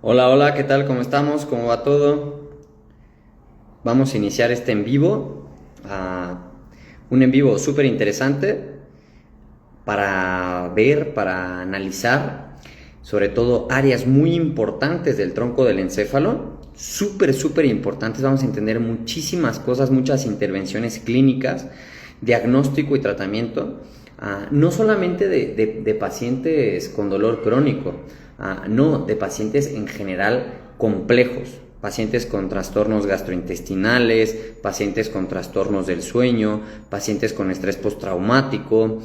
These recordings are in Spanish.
Hola, hola, ¿qué tal? ¿Cómo estamos? ¿Cómo va todo? Vamos a iniciar este en vivo, un en vivo súper interesante para ver, para analizar, sobre todo áreas muy importantes del tronco del encéfalo, súper importantes. Vamos a entender muchísimas cosas, muchas intervenciones clínicas, diagnóstico y tratamiento, no solamente de pacientes con dolor crónico, no, de pacientes en general complejos, pacientes con trastornos gastrointestinales, pacientes con trastornos del sueño, pacientes con estrés postraumático,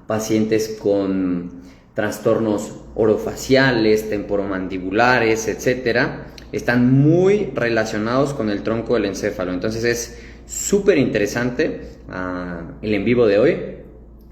pacientes con trastornos orofaciales, temporomandibulares, etcétera, están muy relacionados con el tronco del encéfalo. Entonces es súper interesante el en vivo de hoy.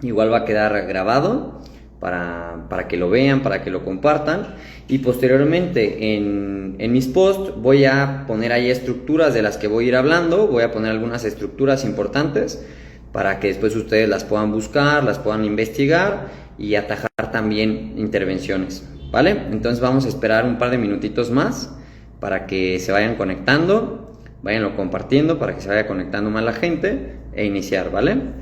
Igual va a quedar grabado para que lo vean, para que lo compartan, y posteriormente en mis posts voy a poner ahí estructuras de las que voy a ir hablando. Voy a poner algunas estructuras importantes para que después ustedes las puedan buscar, las puedan investigar y atajar también intervenciones, ¿vale? Entonces vamos a esperar un par de minutitos más para que se vayan conectando, váyanlo compartiendo para que se vaya conectando más la gente e iniciar, ¿vale?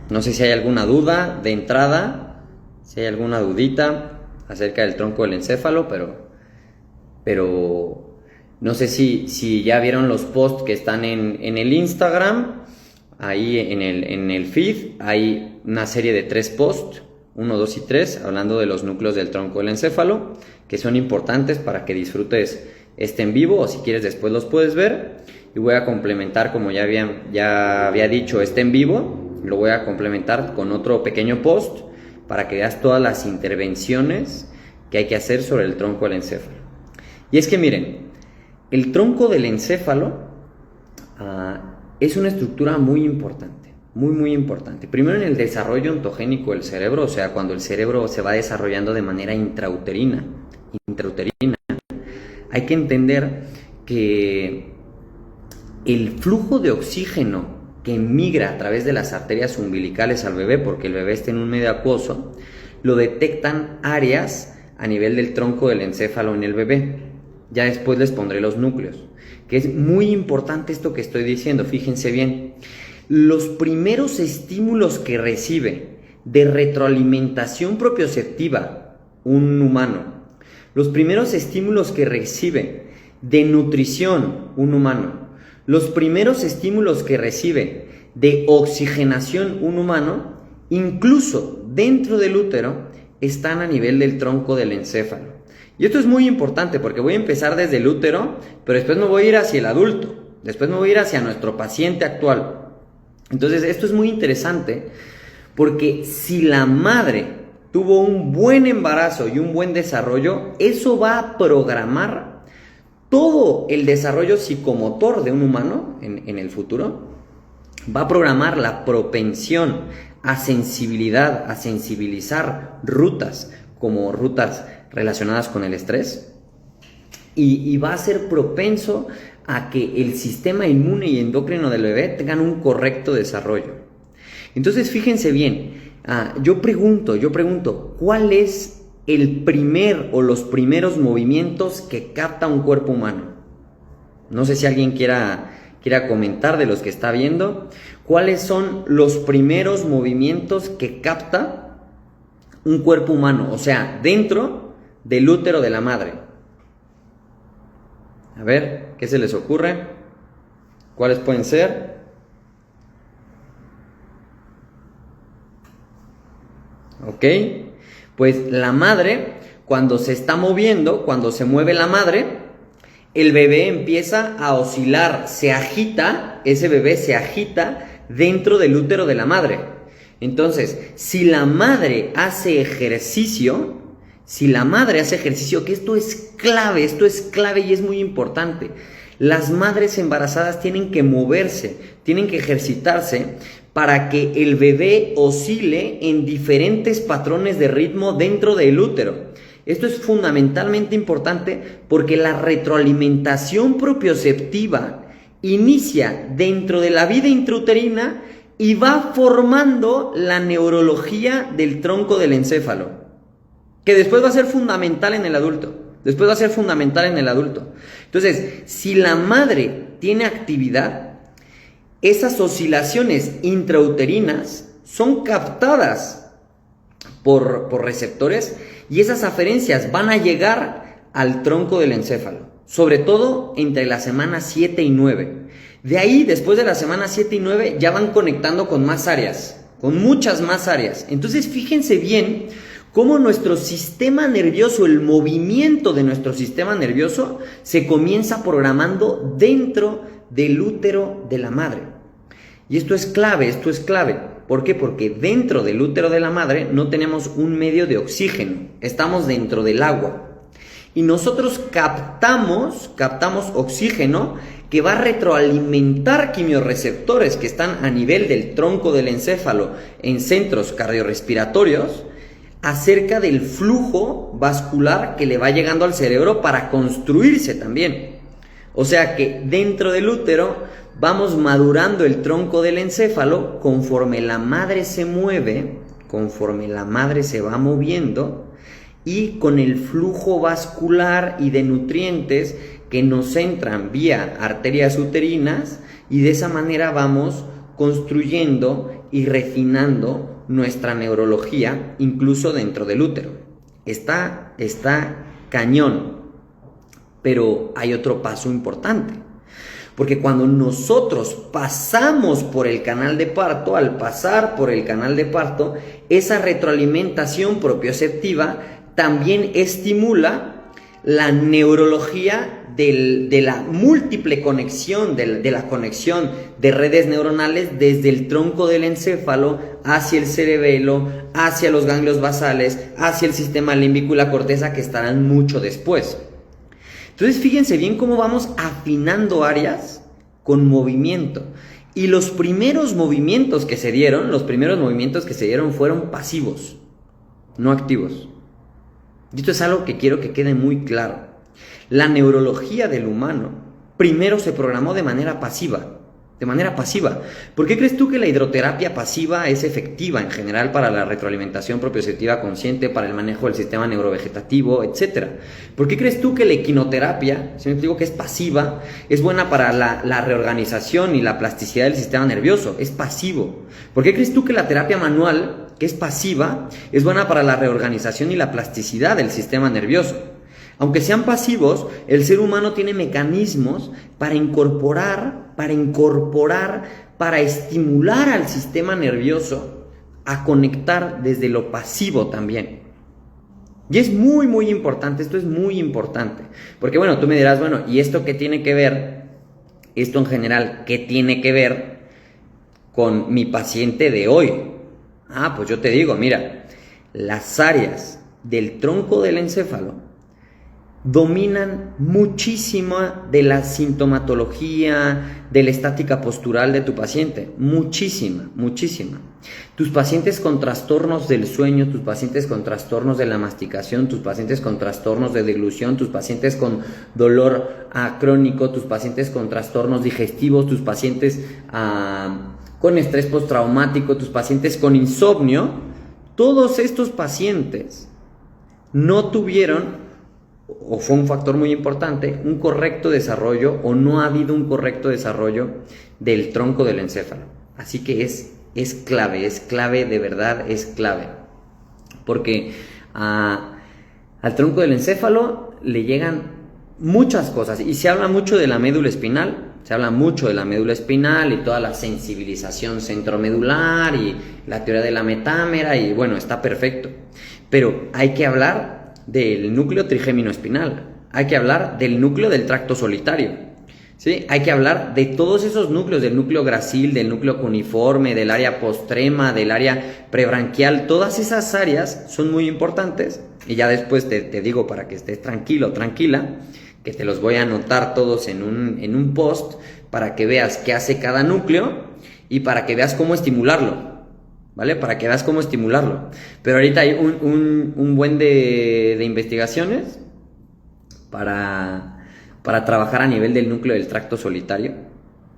No sé si hay alguna duda de entrada, si hay alguna dudita acerca del tronco del encéfalo, pero no sé si ya vieron los posts que están en el Instagram. Ahí en el feed hay una serie de 3 posts, 1, 2 y 3, hablando de los núcleos del tronco del encéfalo, que son importantes para que disfrutes este en vivo, o si quieres después los puedes ver. Y voy a complementar, como ya había dicho, este en vivo lo voy a complementar con otro pequeño post para que veas todas las intervenciones que hay que hacer sobre el tronco del encéfalo. Y es que miren, el tronco del encéfalo es una estructura muy importante, muy importante. Primero, en el desarrollo ontogénico del cerebro, o sea, cuando el cerebro se va desarrollando de manera intrauterina, hay que entender que el flujo de oxígeno que migra a través de las arterias umbilicales al bebé, porque el bebé está en un medio acuoso, lo detectan áreas a nivel del tronco del encéfalo en el bebé. Ya después les pondré los núcleos, que es muy importante esto que estoy diciendo. Fíjense bien, los primeros estímulos que recibe de retroalimentación propioceptiva un humano, los primeros estímulos que recibe de nutrición un humano, los primeros estímulos que recibe de oxigenación un humano, incluso dentro del útero, están a nivel del tronco del encéfalo. Y esto es muy importante porque voy a empezar desde el útero, pero después me voy a ir hacia el adulto, después me voy a ir hacia nuestro paciente actual. Entonces esto es muy interesante porque si la madre tuvo un buen embarazo y un buen desarrollo, eso va a programar todo el desarrollo psicomotor de un humano en el futuro. Va a programar la propensión a sensibilidad, a sensibilizar rutas, como rutas relacionadas con el estrés, y va a ser propenso a que el sistema inmune y endocrino del bebé tengan un correcto desarrollo. Entonces fíjense bien, yo pregunto, ¿cuál es el primer o los primeros movimientos que capta un cuerpo humano? No sé si alguien quiera comentar de los que está viendo. ¿Cuáles son los primeros movimientos que capta un cuerpo humano? O sea, dentro del útero de la madre. A ver, ¿qué se les ocurre? ¿Cuáles pueden ser? ¿Ok? Pues la madre, cuando se está moviendo, cuando se mueve la madre, el bebé empieza a oscilar, se agita, ese bebé se agita dentro del útero de la madre. Entonces, si la madre hace ejercicio, que esto es clave y es muy importante. Las madres embarazadas tienen que moverse, tienen que ejercitarse para que el bebé oscile en diferentes patrones de ritmo dentro del útero. Esto es fundamentalmente importante porque la retroalimentación propioceptiva inicia dentro de la vida intrauterina y va formando la neurología del tronco del encéfalo, que después va a ser fundamental en el adulto. Entonces, si la madre tiene actividad, esas oscilaciones intrauterinas son captadas por receptores y esas aferencias van a llegar al tronco del encéfalo, sobre todo entre las semanas 7 y 9. De ahí, después de la semana 7 y 9, ya van conectando con más áreas, con muchas más áreas. Entonces, fíjense bien cómo nuestro sistema nervioso, el movimiento de nuestro sistema nervioso, se comienza programando dentro del útero de la madre. Y esto es clave. ¿Por qué? Porque dentro del útero de la madre no tenemos un medio de oxígeno, estamos dentro del agua. Y nosotros captamos oxígeno que va a retroalimentar quimiorreceptores que están a nivel del tronco del encéfalo en centros cardiorrespiratorios acerca del flujo vascular que le va llegando al cerebro para construirse también. O sea que dentro del útero vamos madurando el tronco del encéfalo conforme la madre se mueve, conforme la madre se va moviendo y con el flujo vascular y de nutrientes que nos entran vía arterias uterinas, y de esa manera vamos construyendo y refinando nuestra neurología incluso dentro del útero. Está cañón, pero hay otro paso importante, porque cuando nosotros pasamos por el canal de parto, al pasar por el canal de parto, esa retroalimentación propioceptiva también estimula la neurología de la múltiple conexión, de la conexión de redes neuronales desde el tronco del encéfalo hacia el cerebelo, hacia los ganglios basales, hacia el sistema límbico y la corteza, que estarán mucho después. Entonces, fíjense bien cómo vamos afinando áreas con movimiento. Y los primeros movimientos que se dieron fueron pasivos, no activos. Y esto es algo que quiero que quede muy claro. La neurología del humano primero se programó de manera pasiva. ¿Por qué crees tú que la hidroterapia pasiva es efectiva en general para la retroalimentación propioceptiva consciente, para el manejo del sistema neurovegetativo, etcétera? ¿Por qué crees tú que la equinoterapia, si me digo que es pasiva, es buena para la reorganización y la plasticidad del sistema nervioso? Es pasivo. ¿Por qué crees tú que la terapia manual, que es pasiva, es buena para la reorganización y la plasticidad del sistema nervioso? Aunque sean pasivos, el ser humano tiene mecanismos para incorporar, para estimular al sistema nervioso a conectar desde lo pasivo también. Y es muy, muy importante, esto es muy importante. Porque bueno, tú me dirás, bueno, ¿y esto qué tiene que ver? Esto en general, ¿qué tiene que ver con mi paciente de hoy? Pues yo te digo, mira, las áreas del tronco del encéfalo dominan muchísima de la sintomatología, de la estática postural de tu paciente, muchísima. Tus pacientes con trastornos del sueño, tus pacientes con trastornos de la masticación, tus pacientes con trastornos de deglución, tus pacientes con dolor crónico, tus pacientes con trastornos digestivos, tus pacientes con estrés postraumático, tus pacientes con insomnio, todos estos pacientes no tuvieron, o fue un factor muy importante, un correcto desarrollo, o no ha habido un correcto desarrollo del tronco del encéfalo. Así que es clave, de verdad es clave. Porque al tronco del encéfalo le llegan muchas cosas, y se habla mucho de la médula espinal, y toda la sensibilización centromedular y la teoría de la metámera, y bueno, está perfecto. Pero hay que hablar del núcleo trigémino espinal, hay que hablar del núcleo del tracto solitario, ¿sí? Hay que hablar de todos esos núcleos, del núcleo gracil, del núcleo cuneiforme, del área postrema, del área prebranquial. Todas esas áreas son muy importantes, y ya después te digo, para que estés tranquilo, tranquila, que te los voy a anotar todos en un post para que veas qué hace cada núcleo y para que veas cómo estimularlo. ¿Vale? Para que veas cómo estimularlo. Pero ahorita hay un buen de investigaciones para trabajar a nivel del núcleo del tracto solitario.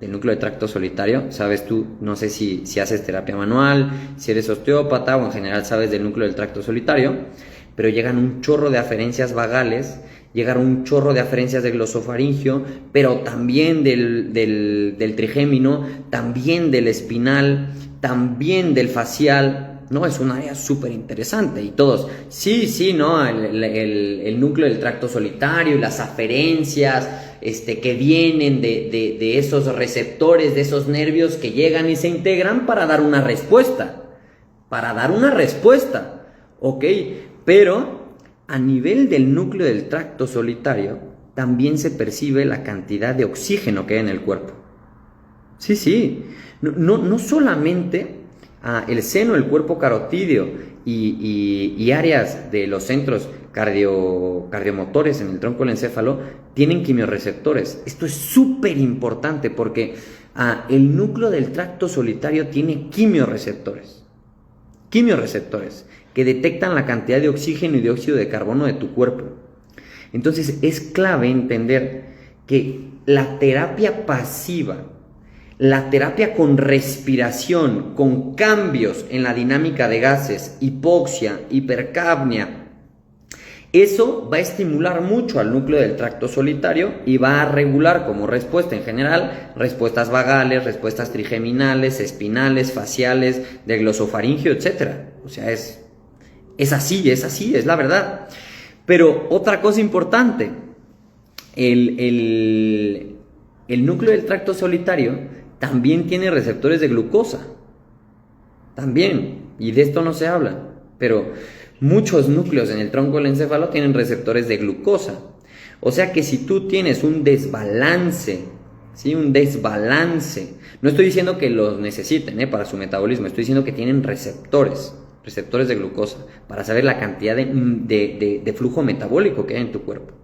del núcleo de tracto solitario. Sabes tú, no sé si haces terapia manual, si eres osteópata o en general sabes del núcleo del tracto solitario, pero llegan un chorro de aferencias vagales, llegan un chorro de aferencias del glosofaringio, pero también del trigémino, también del espinal, también del facial. No, es un área súper interesante. Y todos, sí, ¿no? El núcleo del tracto solitario y las aferencias que vienen de esos receptores, de esos nervios que llegan y se integran para dar una respuesta. ¿Ok? Pero a nivel del núcleo del tracto solitario también se percibe la cantidad de oxígeno que hay en el cuerpo. Sí. No solamente el seno, el cuerpo carotídeo y áreas de los centros cardiomotores en el tronco del encéfalo tienen quimiorreceptores. Esto es súper importante porque el núcleo del tracto solitario tiene quimiorreceptores que detectan la cantidad de oxígeno y dióxido de carbono de tu cuerpo. Entonces es clave entender que la terapia pasiva, la terapia con respiración, con cambios en la dinámica de gases, hipoxia, hipercapnia, eso va a estimular mucho al núcleo del tracto solitario y va a regular como respuesta en general respuestas vagales, respuestas trigeminales, espinales, faciales, del glosofaringio, etc. O sea, es así, es la verdad. Pero otra cosa importante, el núcleo del tracto solitario también tiene receptores de glucosa. También. Y de esto no se habla. Pero muchos núcleos en el tronco del encéfalo tienen receptores de glucosa. O sea que si tú tienes un desbalance, ¿sí? Un desbalance. No estoy diciendo que los necesiten para su metabolismo. Estoy diciendo que tienen receptores de glucosa para saber la cantidad de flujo metabólico que hay en tu cuerpo.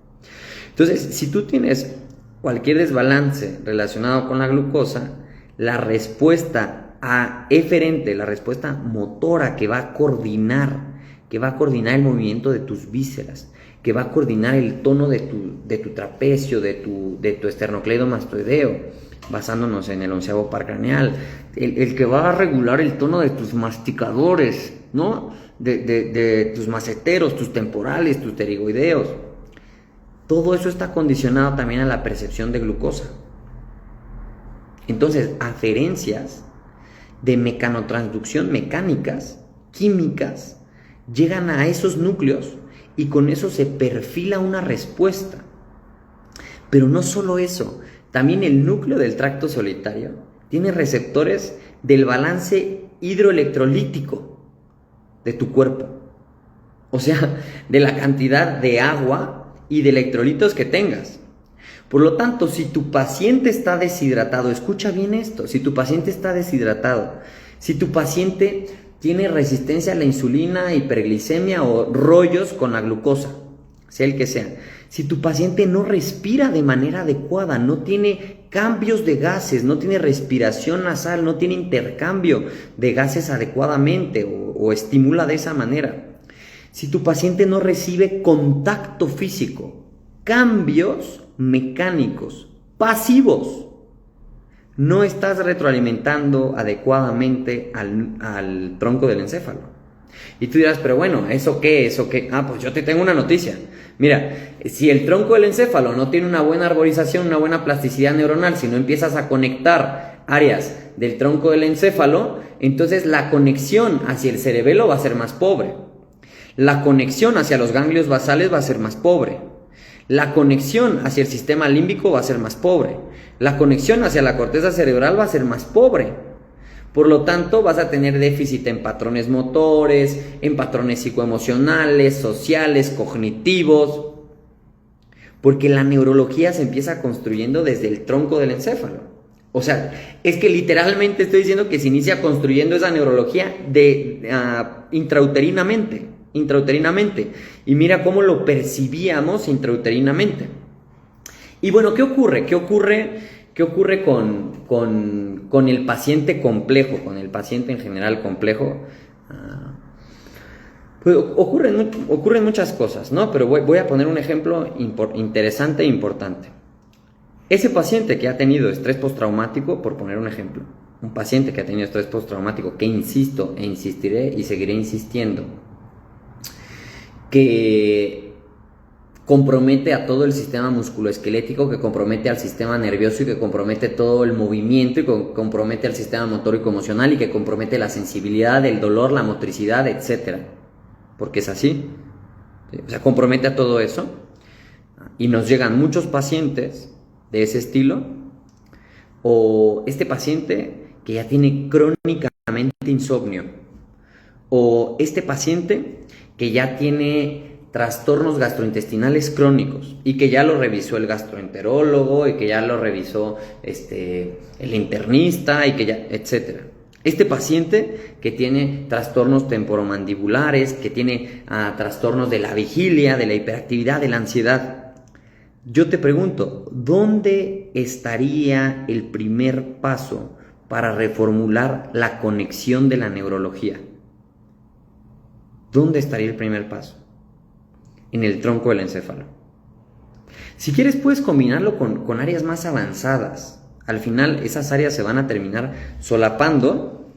Entonces, si tú tienes cualquier desbalance relacionado con la glucosa, la respuesta eferente, la respuesta motora que va a coordinar el movimiento de tus vísceras, que va a coordinar el tono de tu trapecio, de tu esternocleidomastoideo, basándonos en el 11º par craneal, el que va a regular el tono de tus masticadores, ¿no? De tus maceteros, tus temporales, tus pterigoideos. Todo eso está condicionado también a la percepción de glucosa. Entonces, aferencias de mecanotransducción mecánicas, químicas, llegan a esos núcleos y con eso se perfila una respuesta. Pero no solo eso, también el núcleo del tracto solitario tiene receptores del balance hidroelectrolítico de tu cuerpo. O sea, de la cantidad de agua y de electrolitos que tengas. Por lo tanto, si tu paciente está deshidratado, escucha bien esto, si tu paciente está deshidratado, si tu paciente tiene resistencia a la insulina, hiperglicemia o rollos con la glucosa, sea el que sea, si tu paciente no respira de manera adecuada, no tiene cambios de gases, no tiene respiración nasal, no tiene intercambio de gases adecuadamente o estimula de esa manera, si tu paciente no recibe contacto físico, cambios mecánicos, pasivos, no estás retroalimentando adecuadamente al tronco del encéfalo. Y tú dirás, pero bueno, ¿eso qué? Pues yo te tengo una noticia. Mira, si el tronco del encéfalo no tiene una buena arborización, una buena plasticidad neuronal, si no empiezas a conectar áreas del tronco del encéfalo, entonces la conexión hacia el cerebelo va a ser más pobre. La conexión hacia los ganglios basales va a ser más pobre. La conexión hacia el sistema límbico va a ser más pobre. La conexión hacia la corteza cerebral va a ser más pobre. Por lo tanto, vas a tener déficit en patrones motores, en patrones psicoemocionales, sociales, cognitivos. Porque la neurología se empieza construyendo desde el tronco del encéfalo. O sea, es que literalmente estoy diciendo que se inicia construyendo esa neurología intrauterinamente. Y mira cómo lo percibíamos intrauterinamente. Y bueno, ¿qué ocurre? ¿Qué ocurre con el paciente complejo, con el paciente en general complejo? Pues ocurren muchas cosas, ¿no? Pero voy a poner un ejemplo interesante e importante. Ese paciente que ha tenido estrés postraumático, por poner un ejemplo, un paciente que ha tenido estrés postraumático, que insisto e insistiré y seguiré insistiendo, que compromete a todo el sistema musculoesquelético, que compromete al sistema nervioso y que compromete todo el movimiento y que compromete al sistema motórico emocional y que compromete la sensibilidad, el dolor, la motricidad, etc. Porque es así. ¿Sí? O sea, compromete a todo eso. Y nos llegan muchos pacientes de ese estilo, o este paciente que ya tiene crónicamente insomnio, o este paciente que ya tiene trastornos gastrointestinales crónicos y que ya lo revisó el gastroenterólogo y que ya lo revisó el internista y que ya, etcétera. Este paciente que tiene trastornos temporomandibulares, que tiene trastornos de la vigilia, de la hiperactividad, de la ansiedad. Yo te pregunto, ¿dónde estaría el primer paso para reformular la conexión de la neurología? ¿Dónde estaría el primer paso? En el tronco del encéfalo. Si quieres puedes combinarlo con áreas más avanzadas. Al final esas áreas se van a terminar solapando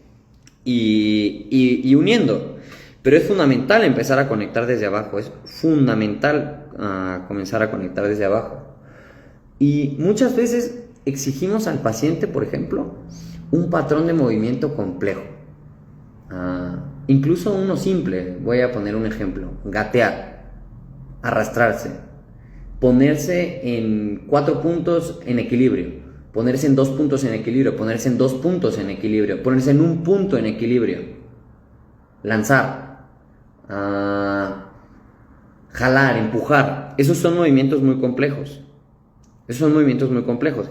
y uniendo. Pero es fundamental empezar a conectar desde abajo. Es fundamental comenzar a conectar desde abajo. Y muchas veces exigimos al paciente, por ejemplo, un patrón de movimiento complejo. Incluso uno simple. Voy a poner un ejemplo. Gatear. Arrastrarse, ponerse en 4 puntos en equilibrio, ponerse en 2 puntos en equilibrio, ponerse en 2 puntos en equilibrio, ponerse en 1 punto en equilibrio, lanzar, jalar, empujar. Esos son movimientos muy complejos.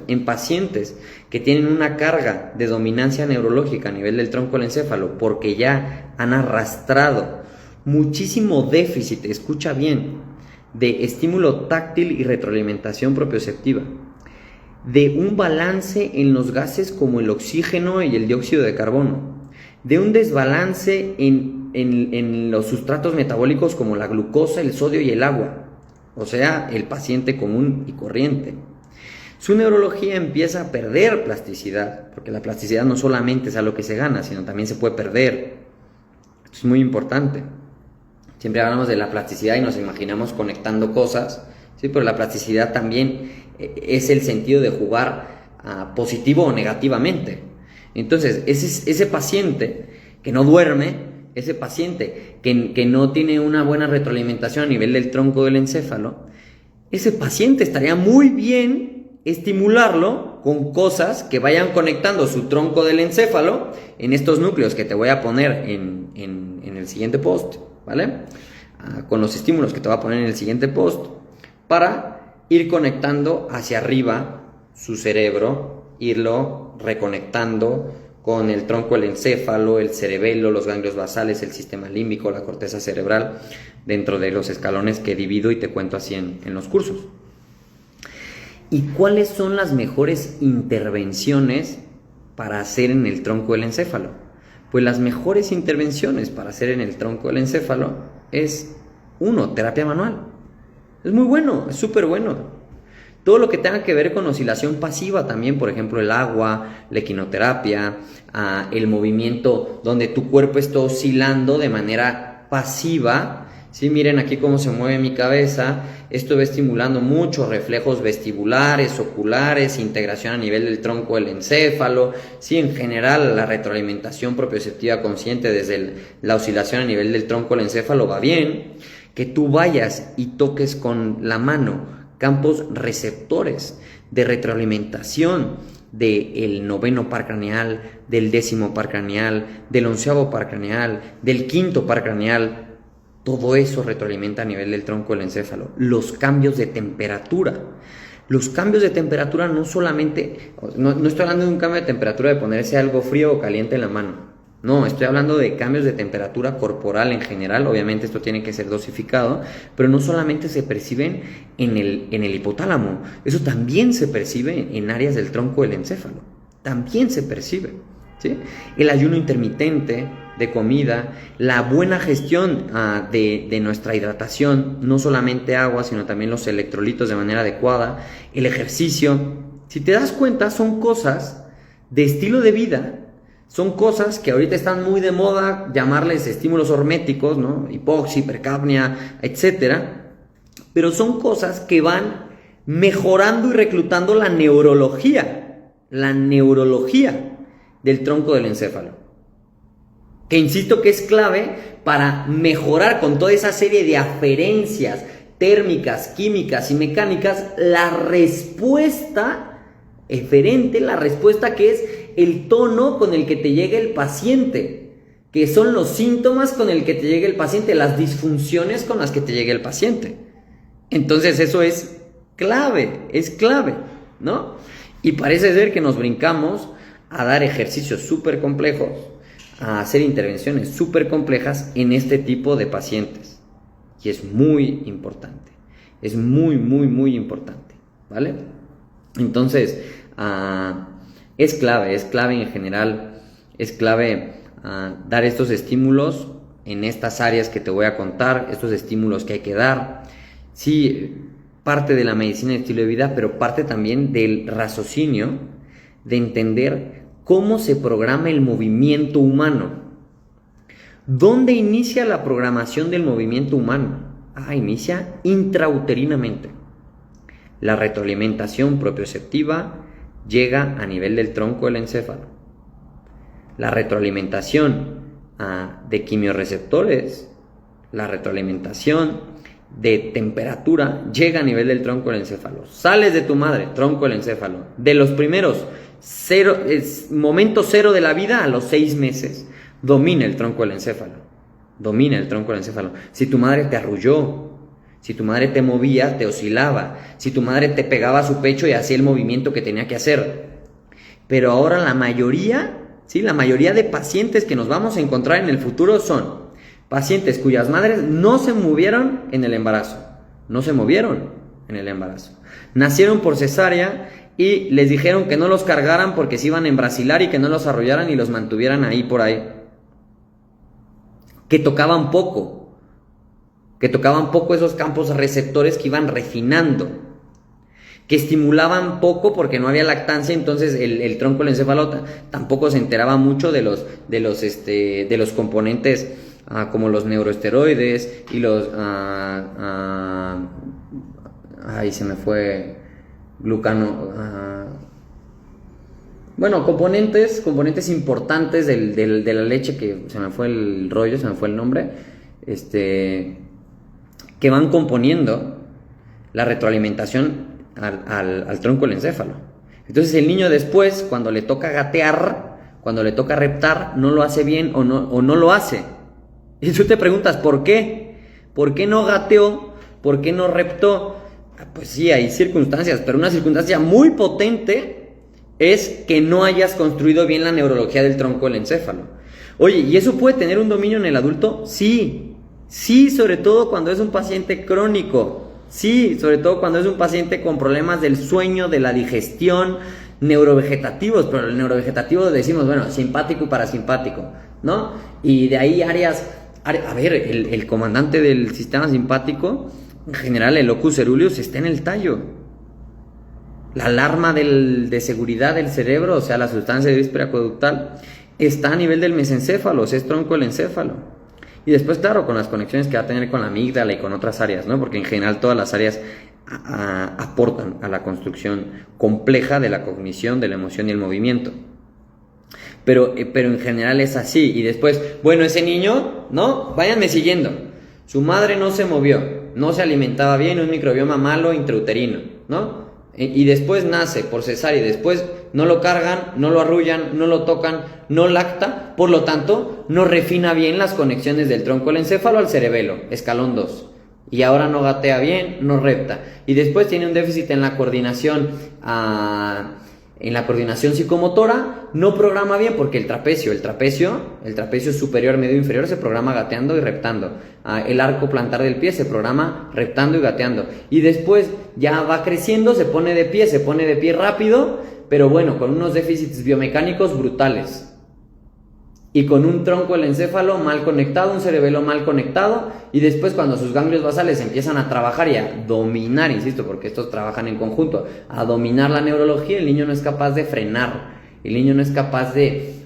En pacientes que tienen una carga de dominancia neurológica a nivel del tronco del encéfalo porque ya han arrastrado muchísimo déficit, escucha bien, de estímulo táctil y retroalimentación propioceptiva, de un balance en los gases como el oxígeno y el dióxido de carbono, de un desbalance en los sustratos metabólicos como la glucosa, el sodio y el agua, o sea, el paciente común y corriente. Su neurología empieza a perder plasticidad, porque la plasticidad no solamente es algo que se gana, sino también se puede perder. Esto es muy importante. Siempre hablamos de la plasticidad y nos imaginamos conectando cosas, ¿sí? Pero la plasticidad también es el sentido de jugar positivo o negativamente. Entonces, ese paciente que no duerme, ese paciente que no tiene una buena retroalimentación a nivel del tronco del encéfalo, ese paciente estaría muy bien estimularlo con cosas que vayan conectando su tronco del encéfalo en estos núcleos que te voy a poner en el siguiente post, ¿vale? Con los estímulos que te voy a poner en el siguiente post para ir conectando hacia arriba su cerebro, irlo reconectando con el tronco del encéfalo, el cerebelo, los ganglios basales, el sistema límbico, la corteza cerebral, dentro de los escalones que divido y te cuento así en los cursos. ¿Y cuáles son las mejores intervenciones para hacer en el tronco del encéfalo? Pues las mejores intervenciones para hacer en el tronco del encéfalo es, 1, terapia manual. Es muy bueno, es súper bueno. Todo lo que tenga que ver con oscilación pasiva también, por ejemplo, el agua, la equinoterapia, el movimiento donde tu cuerpo está oscilando de manera pasiva. Sí, miren aquí cómo se mueve mi cabeza. Esto va estimulando muchos reflejos vestibulares, oculares, integración a nivel del tronco del encéfalo. Sí, en general la retroalimentación propioceptiva consciente desde la oscilación a nivel del tronco del encéfalo va bien. Que tú vayas y toques con la mano campos receptores de retroalimentación del 9º par craneal, del 10º par craneal, del 11º par craneal, del 5º par craneal. Todo eso retroalimenta a nivel del tronco del encéfalo. Los cambios de temperatura. Los cambios de temperatura no solamente... No estoy hablando de un cambio de temperatura de ponerse algo frío o caliente en la mano. No, estoy hablando de cambios de temperatura corporal en general. Obviamente esto tiene que ser dosificado, pero no solamente se perciben en el hipotálamo. Eso también se percibe en áreas del tronco del encéfalo. También se percibe, ¿sí? El ayuno intermitente de comida, la buena gestión de nuestra hidratación, no solamente agua, sino también los electrolitos de manera adecuada, el ejercicio, Si te das cuenta, son cosas de estilo de vida, son cosas que ahorita están muy de moda llamarles estímulos horméticos, ¿no? Hipoxia, hipercapnia, etcétera, pero son cosas que van mejorando y reclutando la neurología del tronco del encéfalo. Que insisto que es clave para mejorar con toda esa serie de aferencias térmicas, químicas y mecánicas la respuesta eferente, la respuesta que es el tono con el que te llega el paciente, que son los síntomas con el que te llega el paciente, las disfunciones con las que te llega el paciente. Entonces eso es clave, ¿no? Y parece ser que nos brincamos a dar ejercicios súper complejos, a hacer intervenciones súper complejas en este tipo de pacientes. Y es muy importante, es muy importante, ¿vale? Entonces, es clave en general, es clave dar estos estímulos en estas áreas que te voy a contar, estos estímulos que hay que dar. Sí, parte de la medicina de estilo de vida, pero parte también del raciocinio, de entender cómo se programa el movimiento humano. ¿Dónde inicia la programación del movimiento humano? Inicia intrauterinamente. La retroalimentación propioceptiva llega a nivel del tronco del encéfalo. La retroalimentación de quimiorreceptores, la retroalimentación de temperatura llega a nivel del tronco del encéfalo. Sales de tu madre, tronco del encéfalo. De los primeros momento cero de la vida a los 6 meses, domina el tronco del encéfalo. Si tu madre te arrulló, si tu madre te movía, te oscilaba, si tu madre te pegaba a su pecho y hacía el movimiento que tenía que hacer. Pero ahora la mayoría de pacientes que nos vamos a encontrar en el futuro son pacientes cuyas madres no se movieron en el embarazo. Nacieron por cesárea y les dijeron que no los cargaran porque se iban a embrasilar y que no los arrollaran y los mantuvieran ahí por ahí. Que tocaban poco esos campos receptores que iban refinando, que estimulaban poco porque no había lactancia, entonces el tronco del encéfalo tampoco se enteraba mucho de los componentes como los neuroesteroides y los se me fue glucano, componentes importantes de la leche, que se me fue el rollo, se me fue el nombre, que van componiendo la retroalimentación al tronco del encéfalo. Entonces el niño después, cuando le toca gatear, cuando le toca reptar, no lo hace bien o no lo hace. Y tú te preguntas, ¿por qué? ¿Por qué no gateó? ¿Por qué no reptó? Pues sí, hay circunstancias, pero una circunstancia muy potente es que no hayas construido bien la neurología del tronco del encéfalo. Oye, ¿y eso puede tener un dominio en el adulto? Sí, sobre todo cuando es un paciente crónico. Sí, sobre todo cuando es un paciente con problemas del sueño, de la digestión, neurovegetativos, pero el neurovegetativo decimos, simpático y parasimpático, ¿no? Y de ahí áreas, el comandante del sistema simpático, en general el locus ceruleus, está en el tallo. La alarma de seguridad del cerebro, o sea, la sustancia de víspera acueductal, está a nivel del mesencéfalo, es tronco del encéfalo. Y después, claro, con las conexiones que va a tener con la amígdala y con otras áreas, ¿no? Porque en general todas las áreas aportan a la construcción compleja de la cognición, de la emoción y el movimiento. Pero en general es así. Y después, ese niño, ¿no? Váyanme siguiendo. Su madre no se movió, no se alimentaba bien, un microbioma malo intrauterino, ¿no? Y después nace por cesárea y después no lo cargan, no lo arrullan, no lo tocan, no lacta, por lo tanto no refina bien las conexiones del tronco del encéfalo al cerebelo, escalón 2. Y ahora no gatea bien, no repta. Y después tiene un déficit en la coordinación psicomotora, no programa bien porque el trapecio superior, medio, inferior se programa gateando y reptando. El arco plantar del pie se programa reptando y gateando. Y después ya va creciendo, se pone de pie rápido, pero con unos déficits biomecánicos brutales. y con un tronco del encéfalo mal conectado, un cerebelo mal conectado, y después cuando sus ganglios basales empiezan a trabajar y a dominar, insisto, porque estos trabajan en conjunto, a dominar la neurología, el niño no es capaz de frenar, el niño no es capaz de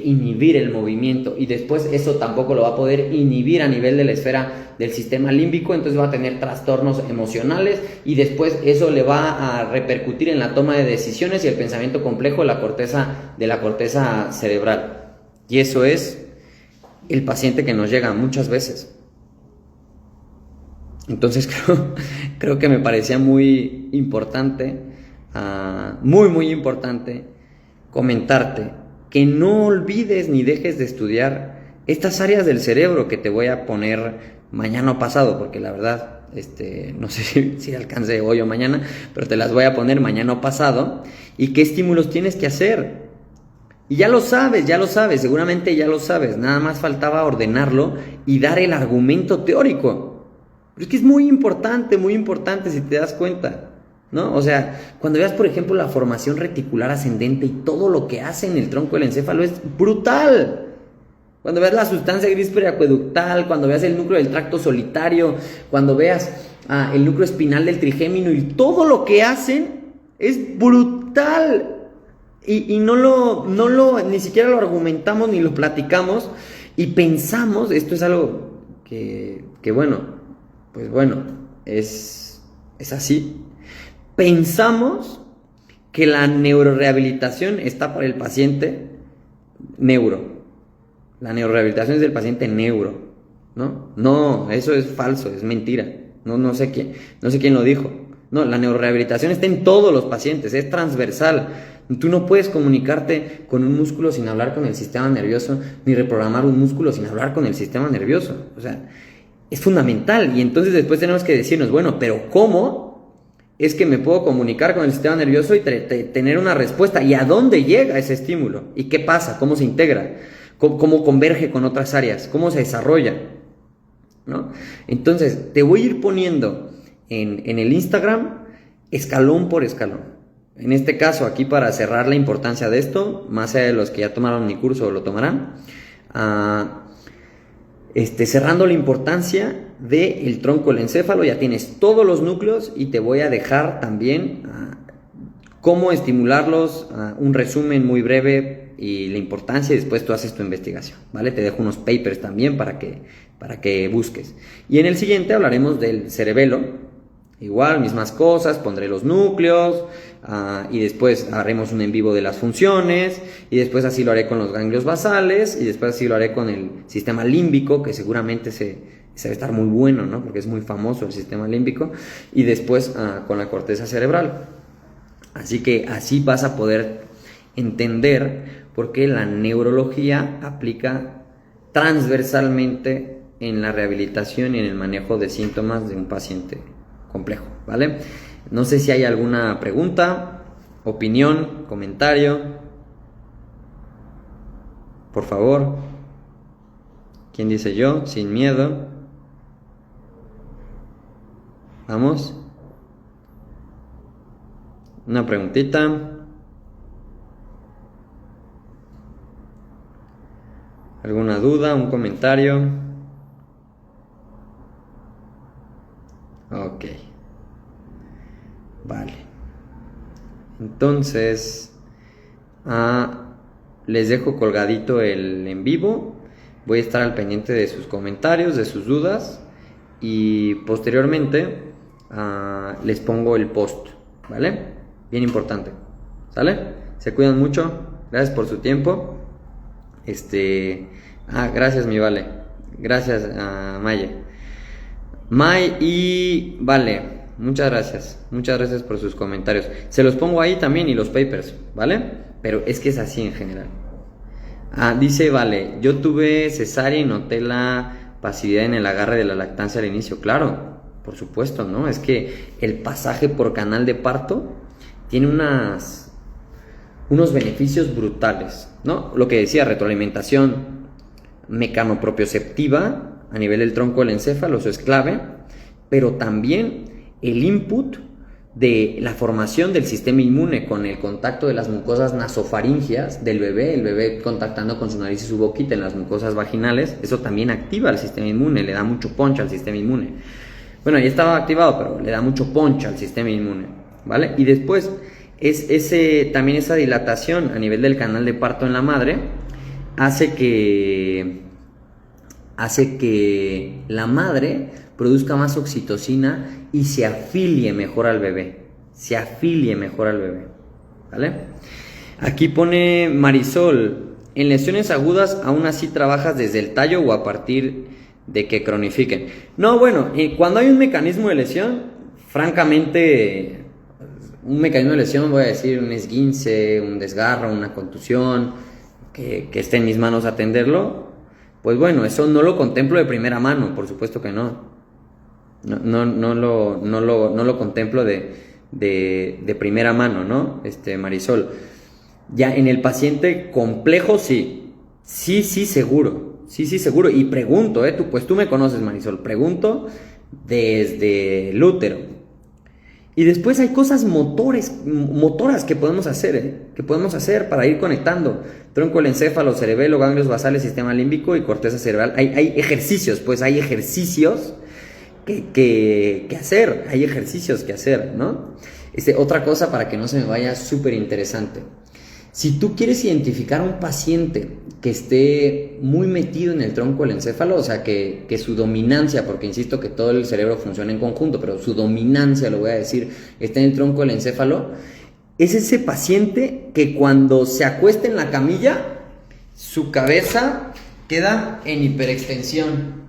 inhibir el movimiento, y después eso tampoco lo va a poder inhibir a nivel de la esfera del sistema límbico, entonces va a tener trastornos emocionales, y después eso le va a repercutir en la toma de decisiones y el pensamiento complejo de la corteza cerebral. Y eso es el paciente que nos llega muchas veces. Entonces creo que me parecía muy importante, muy importante, comentarte que no olvides ni dejes de estudiar estas áreas del cerebro que te voy a poner mañana o pasado, porque la verdad, no sé si alcance hoy o mañana, pero te las voy a poner mañana o pasado, y qué estímulos tienes que hacer. Y ya lo sabes, seguramente ya lo sabes, nada más faltaba ordenarlo y dar el argumento teórico. Pero es que es muy importante si te das cuenta, ¿no? O sea, cuando veas, por ejemplo, la formación reticular ascendente y todo lo que hace en el tronco del encéfalo es brutal. Cuando veas la sustancia gris periacueductal, cuando veas el núcleo del tracto solitario, cuando veas el núcleo espinal del trigémino y todo lo que hacen es brutal. Y ni siquiera lo argumentamos ni lo platicamos y pensamos, esto es algo que bueno, pues bueno, es así. Pensamos que la neurorehabilitación está para el paciente neuro. La neurorehabilitación es del paciente neuro, ¿no? No, eso es falso, es mentira. No sé quién lo dijo. No, la neurorehabilitación está en todos los pacientes, es transversal. Tú no puedes comunicarte con un músculo sin hablar con el sistema nervioso, ni reprogramar un músculo sin hablar con el sistema nervioso. O sea, es fundamental. Y entonces después tenemos que decirnos, bueno, pero ¿cómo es que me puedo comunicar con el sistema nervioso y tener una respuesta? ¿Y a dónde llega ese estímulo? ¿Y qué pasa? ¿Cómo se integra? ¿Cómo converge con otras áreas? ¿Cómo se desarrolla? ¿No? Entonces, te voy a ir poniendo en el Instagram escalón por escalón. En este caso, aquí para cerrar la importancia de esto, más allá de los que ya tomaron mi curso o lo tomarán, cerrando la importancia del tronco del encéfalo, ya tienes todos los núcleos y te voy a dejar también cómo estimularlos, un resumen muy breve y la importancia, y después tú haces tu investigación, ¿vale? Te dejo unos papers también para que busques. Y en el siguiente hablaremos del cerebelo. Igual, mismas cosas, pondré los núcleos y después haremos un en vivo de las funciones y después así lo haré con los ganglios basales y después así lo haré con el sistema límbico, que seguramente se va a estar muy bueno, ¿no? Porque es muy famoso el sistema límbico, y después con la corteza cerebral. Así que así vas a poder entender por qué la neurología aplica transversalmente en la rehabilitación y en el manejo de síntomas de un paciente complejo, ¿vale? No sé si hay alguna pregunta, opinión, comentario. Por favor. ¿Quién dice yo? Sin miedo. Vamos. Una preguntita. ¿Alguna duda? ¿Un comentario? Ok. Vale. Entonces, les dejo colgadito el en vivo. Voy a estar al pendiente de sus comentarios, de sus dudas. Y posteriormente les pongo el post, ¿vale? Bien importante. ¿Sale? Se cuidan mucho. Gracias por su tiempo. Gracias, mi Vale. Gracias, Maye. Y Vale, muchas gracias por sus comentarios. Se los pongo ahí también y los papers, ¿vale? Pero es que es así en general. Dice Vale, yo tuve cesárea y noté la pasividad en el agarre de la lactancia al inicio. Claro, por supuesto, ¿no? Es que el pasaje por canal de parto tiene unos beneficios brutales, ¿no? Lo que decía, retroalimentación mecanopropioceptiva a nivel del tronco del encéfalo, eso es clave, pero también el input de la formación del sistema inmune con el contacto de las mucosas nasofaringeas del bebé, el bebé contactando con su nariz y su boquita en las mucosas vaginales. Eso también activa el sistema inmune, le da mucho punch al sistema inmune. Bueno, ya estaba activado, pero le da mucho punch al sistema inmune, ¿vale? Y después, también esa dilatación a nivel del canal de parto en la madre hace que la madre produzca más oxitocina y se afilie mejor al bebé. ¿Vale? Aquí pone Marisol, en lesiones agudas aún así trabajas desde el tallo o a partir de que cronifiquen. No, bueno, cuando hay un mecanismo de lesión, francamente, un mecanismo de lesión, voy a decir un esguince, un desgarro, una contusión, que esté en mis manos atenderlo, pues bueno, eso no lo contemplo de primera mano, por supuesto que no. No lo contemplo de primera mano, ¿no? Marisol. Ya en el paciente complejo, sí, seguro. Y pregunto, tú me conoces, Marisol, pregunto desde el útero. Y después hay cosas motoras que podemos hacer, para ir conectando tronco del encéfalo, cerebelo, ganglios basales, sistema límbico y corteza cerebral. Hay ejercicios que hacer, ¿no? Otra cosa para que no se me vaya, súper interesante. Si tú quieres identificar a un paciente que esté muy metido en el tronco del encéfalo, o sea, que su dominancia, porque insisto que todo el cerebro funciona en conjunto, pero su dominancia, lo voy a decir, está en el tronco del encéfalo, es ese paciente que cuando se acuesta en la camilla, su cabeza queda en hiperextensión.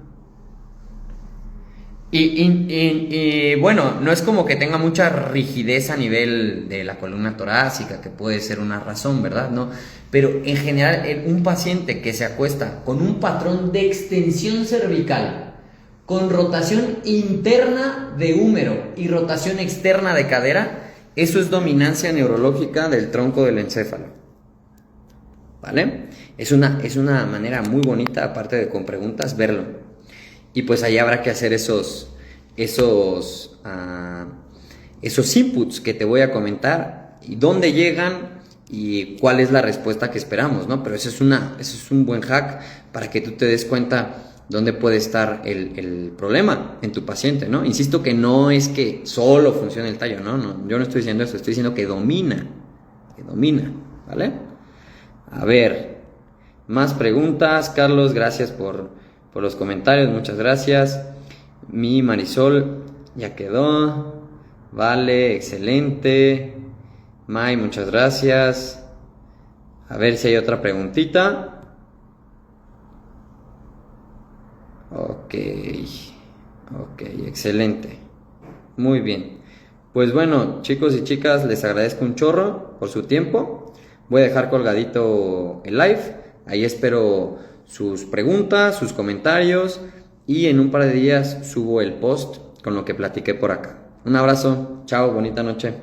Y bueno, no es como que tenga mucha rigidez a nivel de la columna torácica, que puede ser una razón, ¿verdad? ¿No? Pero en general, un paciente que se acuesta con un patrón de extensión cervical, con rotación interna de húmero y rotación externa de cadera, eso es dominancia neurológica del tronco del encéfalo, ¿vale? Es una manera muy bonita, aparte de con preguntas, verlo. Y pues ahí habrá que hacer esos inputs que te voy a comentar y dónde llegan y cuál es la respuesta que esperamos, ¿no? Pero eso es un buen hack para que tú te des cuenta dónde puede estar el problema en tu paciente, ¿no? Insisto que no es que solo funcione el tallo, no, yo no estoy diciendo eso, estoy diciendo que domina, ¿vale? A ver, más preguntas. Carlos, gracias por los comentarios, muchas gracias. Mi Marisol ya quedó, vale, excelente. May, muchas gracias. A ver si hay otra preguntita. Ok, excelente, muy bien. Pues bueno, chicos y chicas, les agradezco un chorro por su tiempo. Voy a dejar colgadito el live, ahí espero sus preguntas, sus comentarios, y en un par de días subo el post con lo que platiqué por acá. Un abrazo, chao, bonita noche.